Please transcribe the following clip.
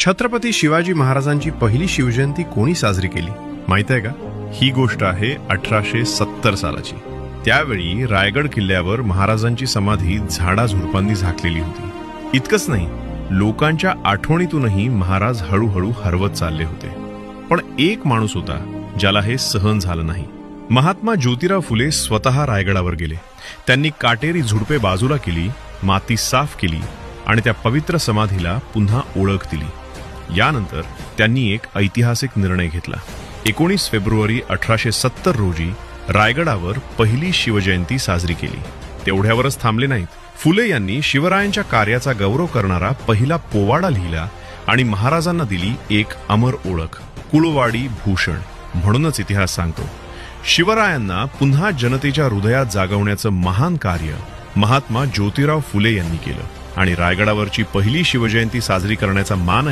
छत्रपती शिवाजी महाराजांची पहिली शिवजयंती कोणी साजरी केली माहित आहे का? ही गोष्ट आहे 1870 सालाची। त्यावेळी रायगड किल्ल्यावर महाराजांची समाधी झाडाझुडपांनी झाकलेली होती। इतकंच नाही, लोकांच्या आठवणीतूनही महाराज हळूहळू हरवत चालले होते। पण एक माणूस होता ज्याला हे सहन झालं नाही। महात्मा ज्योतिराव फुले स्वतः रायगडावर गेले। त्यांनी काटेरी झुडपे बाजूला केली, माती साफ केली आणि त्या पवित्र समाधीला पुन्हा ओळख दिली। यानंतर त्यांनी एक ऐतिहासिक निर्णय घेतला। 19 फेब्रुवारी 1870 रोजी रायगडावर पहिली शिवजयंती साजरी केली। तेवढ्यावरच थांबले नाहीत। फुले यांनी शिवरायांच्या कार्याचा गौरव करणारा पहिला पोवाडा लिहिला आणि महाराजांना दिली एक अमर ओळख, कुळवाडी भूषण। म्हणूनच इतिहास सांगतो, शिवरायांना पुन्हा जनतेच्या हृदयात जागवण्याचं महान कार्य महात्मा ज्योतिराव फुले यांनी केलं आणि रायगडावरची पहिली शिवजयंती साजरी करण्याचा मान